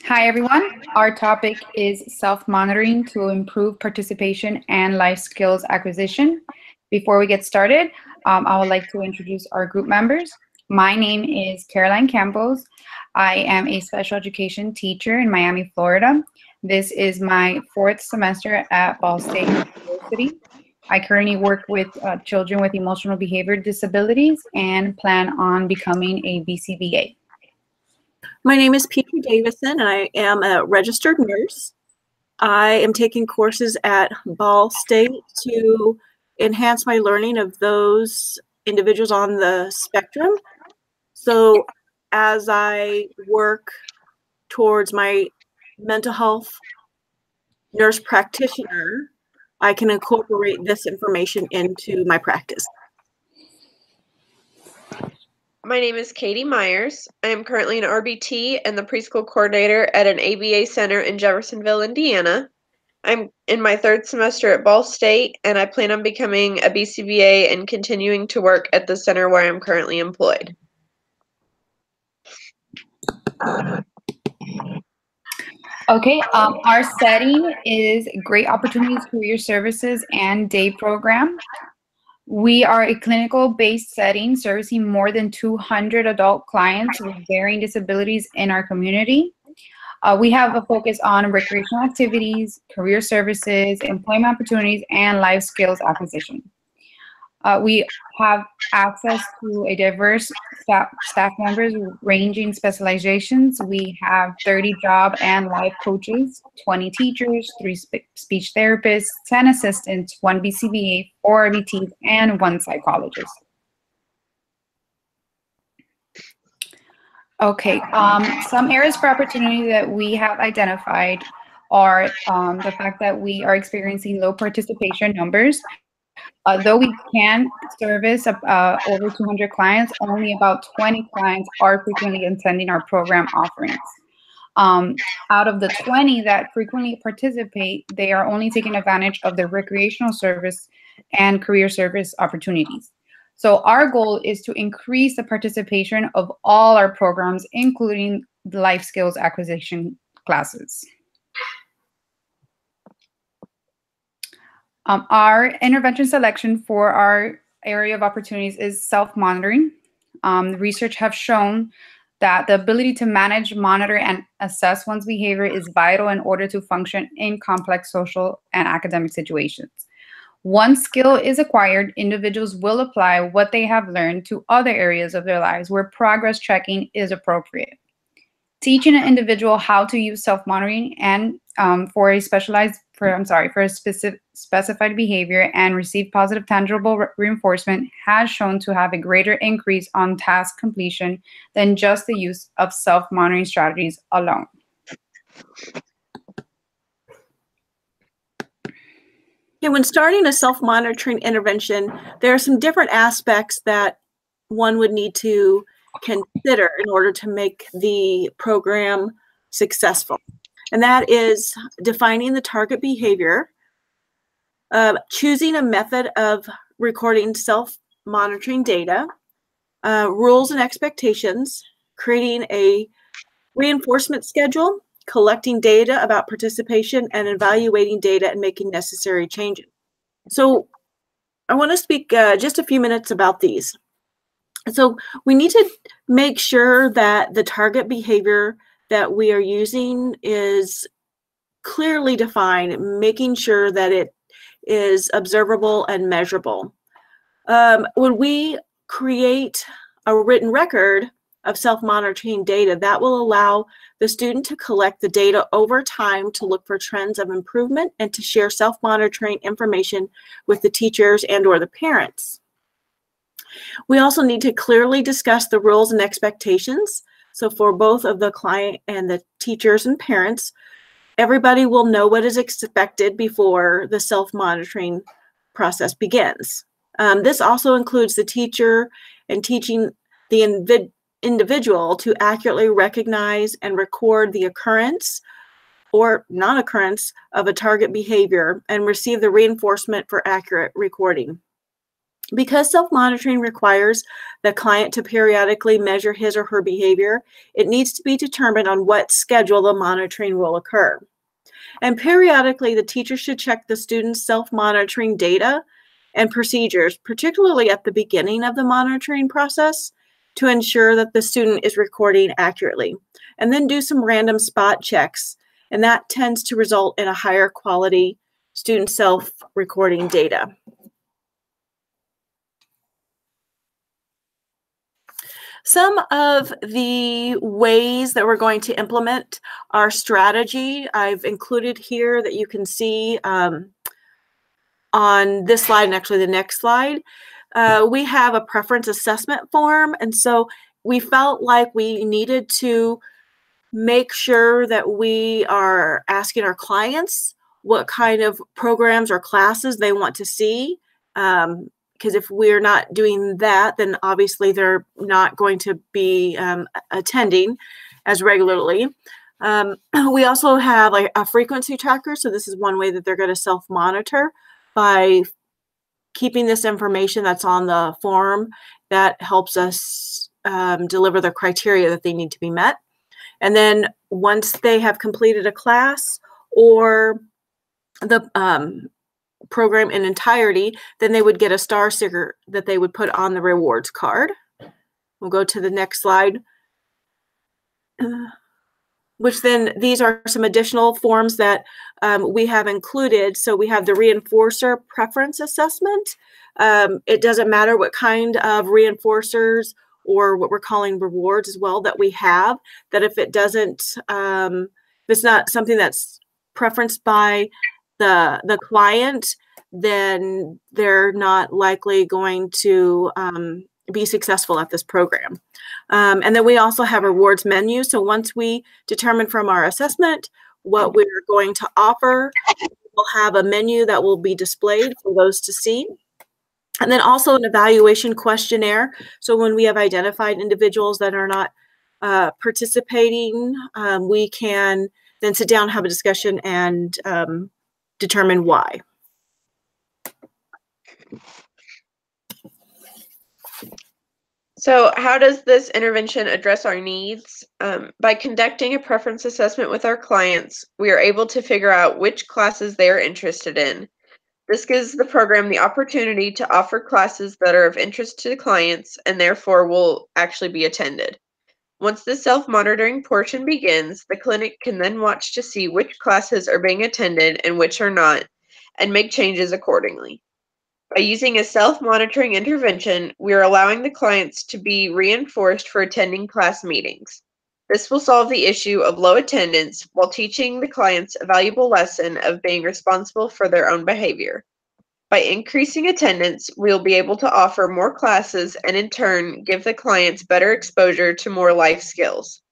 Hi, everyone. Our topic is self-monitoring to improve participation and life skills acquisition. Before we get started, I would like to introduce our group members. My name is Caroline Campos. I am a special education teacher in Miami, Florida. This is my fourth semester at Ball State University. I currently work with children with emotional behavior disabilities and plan on becoming a BCBA. My name is Peter Davison, and I am a registered nurse. I am taking courses at Ball State to enhance my learning of those individuals on the spectrum. So as I work towards my mental health nurse practitioner, I can incorporate this information into my practice. My name is Katie Myers. I am currently an RBT and the preschool coordinator at an ABA center in Jeffersonville, Indiana. I'm in my third semester at Ball State, and I plan on becoming a BCBA and continuing to work at the center where I'm currently employed. Okay, our setting is Great Opportunities Career Services and Day Program. We are a clinical-based setting servicing more than 200 adult clients with varying disabilities in our community. We have a focus on recreational activities, career services, employment opportunities, and life skills acquisition. We have access to a diverse staff members ranging specializations. We have 30 job and life coaches, 20 teachers, 3 speech therapists, 10 assistants, 1 BCBA, 4 RBTs, and 1 psychologist. Okay, some areas for opportunity that we have identified are the fact that we are experiencing low participation numbers. Though we can service over 200 clients, only about 20 clients are frequently attending our program offerings. Out of the 20 that frequently participate, they are only taking advantage of the recreational service and career service opportunities. So our goal is to increase the participation of all our programs, including the life skills acquisition classes. Our intervention selection for our area of opportunities is self-monitoring. Research have shown that the ability to manage, monitor, and assess one's behavior is vital in order to function in complex social and academic situations. Once skill is acquired, individuals will apply what they have learned to other areas of their lives where progress tracking is appropriate. Teaching an individual how to use self-monitoring and for a specified behavior and receive positive tangible reinforcement has shown to have a greater increase on task completion than just the use of self-monitoring strategies alone. When starting a self-monitoring intervention, there are some different aspects that one would need to consider in order to make the program successful. And that is defining the target behavior, choosing a method of recording self-monitoring data, rules and expectations, creating a reinforcement schedule, collecting data about participation, and evaluating data and making necessary changes. So I want to speak just a few minutes about these. So we need to make sure that the target behavior that we are using is clearly defined, making sure that it is observable and measurable. When we create a written record of self-monitoring data, that will allow the student to collect the data over time to look for trends of improvement and to share self-monitoring information with the teachers and or the parents. We also need to clearly discuss the rules and expectations. So for both of the client and the teachers and parents, everybody will know what is expected before the self-monitoring process begins. This also includes the teacher and teaching the individual to accurately recognize and record the occurrence or non-occurrence of a target behavior and receive the reinforcement for accurate recording. Because self-monitoring requires the client to periodically measure his or her behavior, it needs to be determined on what schedule the monitoring will occur. And periodically, the teacher should check the student's self-monitoring data and procedures, particularly at the beginning of the monitoring process, to ensure that the student is recording accurately. And then do some random spot checks, and that tends to result in a higher quality student self-recording data. Some of the ways that we're going to implement our strategy, I've included here that you can see on this slide and actually the next slide. We have a preference assessment form, and so we felt like we needed to make sure that we are asking our clients what kind of programs or classes they want to see. Because if we're not doing that, then obviously they're not going to be attending as regularly. We also have like a frequency tracker. So this is one way that they're going to self-monitor by keeping this information that's on the form that helps us deliver the criteria that they need to be met. And then once they have completed a class or the program in entirety, then they would get a star sticker that they would put on the rewards card. We'll go to the next slide, which then these are some additional forms that we have included. So we have the reinforcer preference assessment. It doesn't matter what kind of reinforcers or what we're calling rewards as well that we have, that if it doesn't, if it's not something that's preferenced by the client, then they're not likely going to be successful at this program. And then we also have a rewards menu. So once we determine from our assessment what we're going to offer, we'll have a menu that will be displayed for those to see. And then also an evaluation questionnaire. So when we have identified individuals that are not participating, we can then sit down, have a discussion, and determine why. So how does this intervention address our needs? By conducting a preference assessment with our clients, we are able to figure out which classes they are interested in. This gives the program the opportunity to offer classes that are of interest to the clients and therefore will actually be attended. Once the self-monitoring portion begins, the clinic can then watch to see which classes are being attended and which are not, and make changes accordingly. By using a self-monitoring intervention, we are allowing the clients to be reinforced for attending class meetings. This will solve the issue of low attendance while teaching the clients a valuable lesson of being responsible for their own behavior. By increasing attendance, we will be able to offer more classes and in turn give the clients better exposure to more life skills.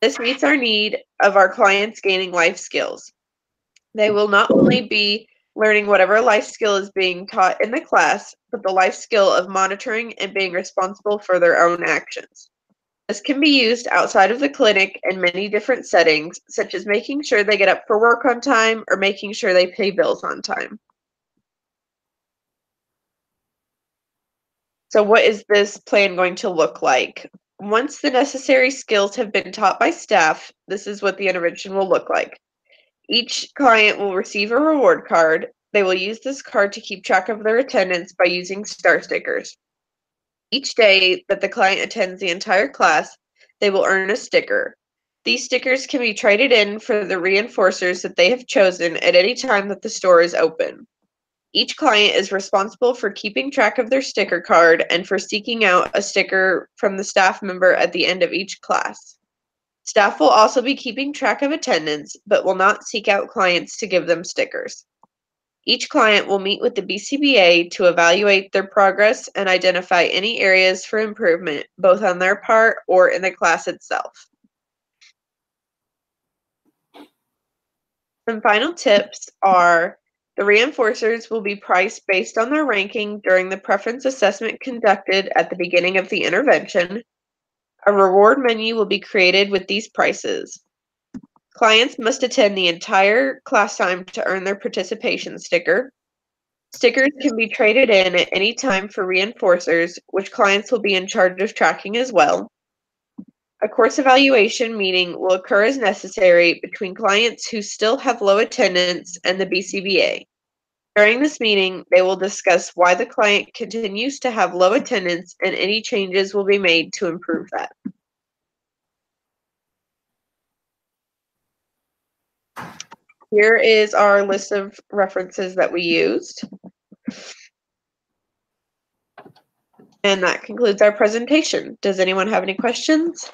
This meets our need of our clients gaining life skills. They will not only be learning whatever life skill is being taught in the class, but the life skill of monitoring and being responsible for their own actions. This can be used outside of the clinic in many different settings, such as making sure they get up for work on time or making sure they pay bills on time. So what is this plan going to look like? Once the necessary skills have been taught by staff, this is what the intervention will look like. Each client will receive a reward card. They will use this card to keep track of their attendance by using star stickers. Each day that the client attends the entire class, they will earn a sticker. These stickers can be traded in for the reinforcers that they have chosen at any time that the store is open. Each client is responsible for keeping track of their sticker card and for seeking out a sticker from the staff member at the end of each class. Staff will also be keeping track of attendance, but will not seek out clients to give them stickers. Each client will meet with the BCBA to evaluate their progress and identify any areas for improvement, both on their part or in the class itself. Some final tips are the reinforcers will be priced based on their ranking during the preference assessment conducted at the beginning of the intervention. A reward menu will be created with these prices. Clients must attend the entire class time to earn their participation sticker. Stickers can be traded in at any time for reinforcers, which clients will be in charge of tracking as well. A course evaluation meeting will occur as necessary between clients who still have low attendance and the BCBA. During this meeting, they will discuss why the client continues to have low attendance and any changes will be made to improve that. Here is our list of references that we used. And that concludes our presentation. Does anyone have any questions?